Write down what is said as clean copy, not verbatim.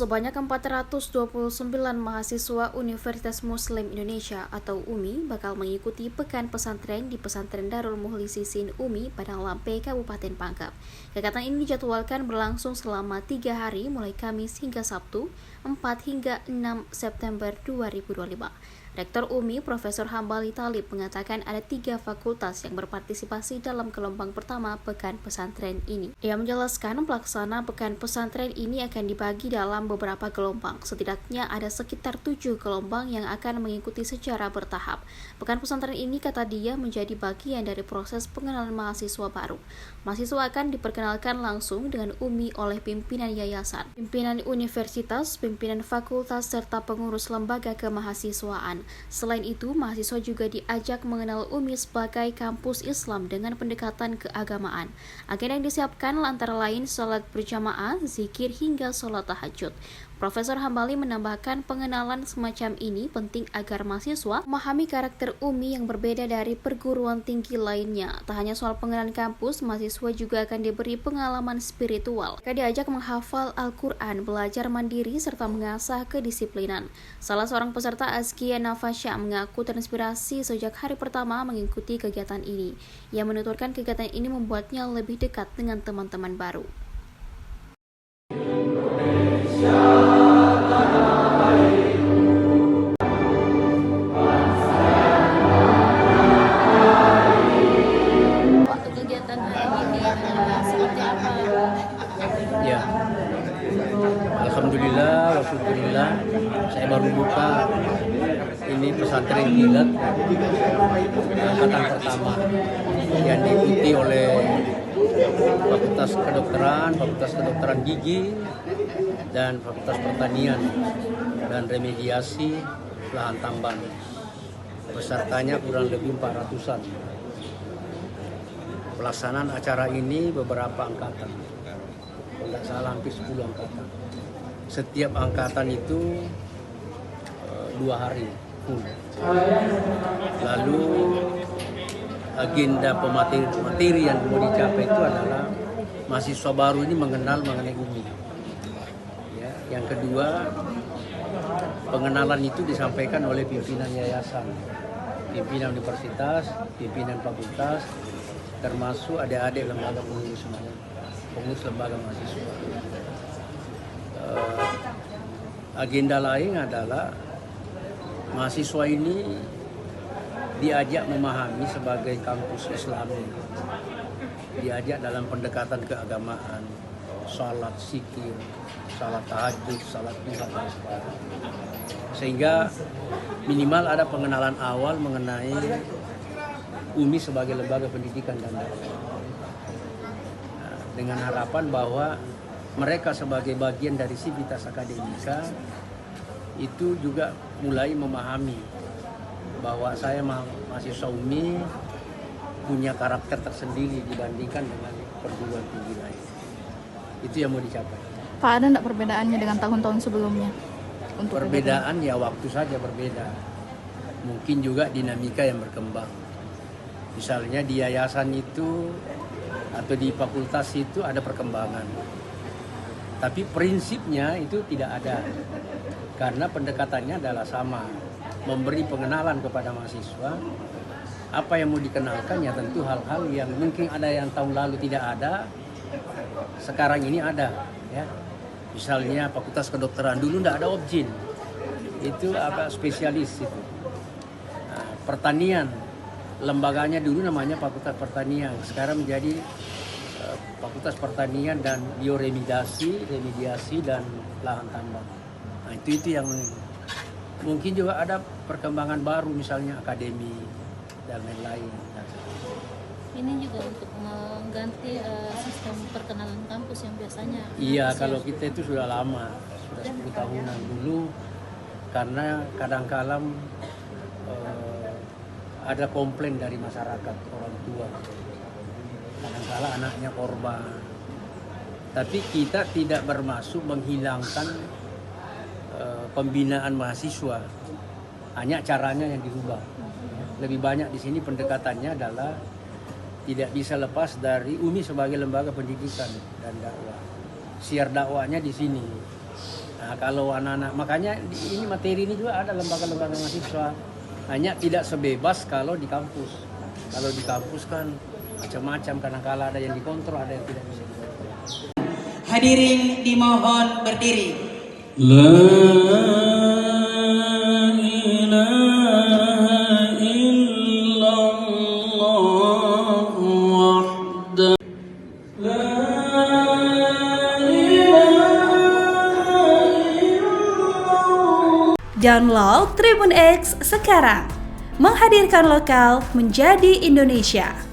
Sebanyak 429 mahasiswa Universitas Muslim Indonesia atau UMI bakal mengikuti Pekan Pesantren di Pesantren Darul Mukhlisin UMI Padang Lampe, Kabupaten Pangkep. Kegiatan ini dijadwalkan berlangsung selama 3 hari mulai Kamis hingga Sabtu, 4 hingga 6 September 2025. Rektor UMI Profesor Hambali Talib mengatakan ada 3 fakultas yang berpartisipasi dalam gelombang pertama Pekan Pesantren ini. Ia menjelaskan pelaksana Pekan Pesantren ini akan dibagi dalam beberapa gelombang. Setidaknya ada sekitar 7 gelombang yang akan mengikuti secara bertahap. Pekan Pesantren ini, kata dia, menjadi bagian dari proses pengenalan mahasiswa baru. Mahasiswa akan diperkenalkan langsung dengan UMI oleh pimpinan yayasan, pimpinan universitas, pimpinan fakultas, serta pengurus lembaga kemahasiswaan. Selain itu, mahasiswa juga diajak mengenal UMI sebagai kampus Islam dengan pendekatan keagamaan. Agenda yang disiapkan antara lain sholat berjamaah, zikir, hingga sholat tahajud. Profesor Hambali menambahkan pengenalan semacam ini penting agar mahasiswa memahami karakter UMI yang berbeda dari perguruan tinggi lainnya. Tak hanya soal pengenalan kampus, mahasiswa juga akan diberi pengalaman spiritual. Mereka diajak menghafal Al-Quran, belajar mandiri, serta mengasah kedisiplinan. Salah seorang peserta, Azkia Nafasya, mengaku terinspirasi sejak hari pertama mengikuti kegiatan ini. Ia menuturkan kegiatan ini membuatnya lebih dekat dengan teman-teman baru. Kegiatan hari ini seperti apa? Ya, alhamdulillah, wasyukurillah, saya baru buka ini pesantren kilat angkatan pertama yang diikuti oleh Fakultas Kedokteran Gigi, dan Fakultas Pertanian dan Remediasi Lahan Tambang. Pesertanya kurang lebih 400-an. Pelaksanaan acara ini beberapa angkatan, tidak salah hampir 10 angkatan. Setiap angkatan itu 2 hari full. Lalu agenda materi yang mau dicapai itu adalah mahasiswa baru ini mengenal mengenai UMI. Ya, yang kedua, pengenalan itu disampaikan oleh pimpinan yayasan, pimpinan universitas, pimpinan fakultas, termasuk adik-adik lembaga pengurus lembaga mahasiswa. Agenda lain adalah mahasiswa ini diajak memahami sebagai kampus Islami, diajak dalam pendekatan keagamaan, salat zikir, salat tahajud, salat duha, dan sebagainya. Sehingga minimal ada pengenalan awal mengenai UMI sebagai lembaga pendidikan dan dakwah. Dengan harapan bahwa mereka sebagai bagian dari sivitas akademika itu juga mulai memahami bahwa saya mahasiswa UMI punya karakter tersendiri dibandingkan dengan perguruan tinggi lain. Itu yang mau dicapai. Pak, ada enggak perbedaannya dengan tahun-tahun sebelumnya? Untuk perbedaan ya waktu saja berbeda. Mungkin juga dinamika yang berkembang. Misalnya di yayasan itu atau di fakultas itu ada perkembangan. Tapi prinsipnya itu tidak ada. Karena pendekatannya adalah sama. Memberi pengenalan kepada mahasiswa. Apa yang mau dikenalkan ya tentu hal-hal yang mungkin ada yang tahun lalu tidak ada. Sekarang ini ada. Ya. Misalnya Fakultas Kedokteran dulu tidak ada objin. Itu agak spesialis itu. Nah, pertanian. Lembaganya dulu namanya Fakultas Pertanian, sekarang menjadi Fakultas Pertanian dan Bioremediasi dan Lahan Tambang. Nah, itu yang mungkin juga ada perkembangan baru, misalnya akademi dan lain-lain. Ini juga untuk mengganti sistem perkenalan kampus yang biasanya. Iya, kalau kita itu sudah lama, sudah 10 tahunan dulu, karena kadang-kadang ada komplain dari masyarakat, orang tua. Kadang-kadang anaknya korban. Tapi kita tidak bermaksud menghilangkan pembinaan mahasiswa. Hanya caranya yang dirubah. Lebih banyak di sini pendekatannya adalah tidak bisa lepas dari UMI sebagai lembaga pendidikan dan dakwah. Siar dakwahnya di sini. Nah, kalau anak-anak, makanya ini materi ini juga ada lembaga-lembaga mahasiswa. Hanya tidak sebebas kalau di kampus. Kalau di kampus kan macam-macam, kadang-kala ada yang dikontrol, ada yang tidak bisa dikontrol. Hadirin dimohon berdiri. La ilaha illallah wahda. La Download Tribun X sekarang, menghadirkan lokal menjadi Indonesia.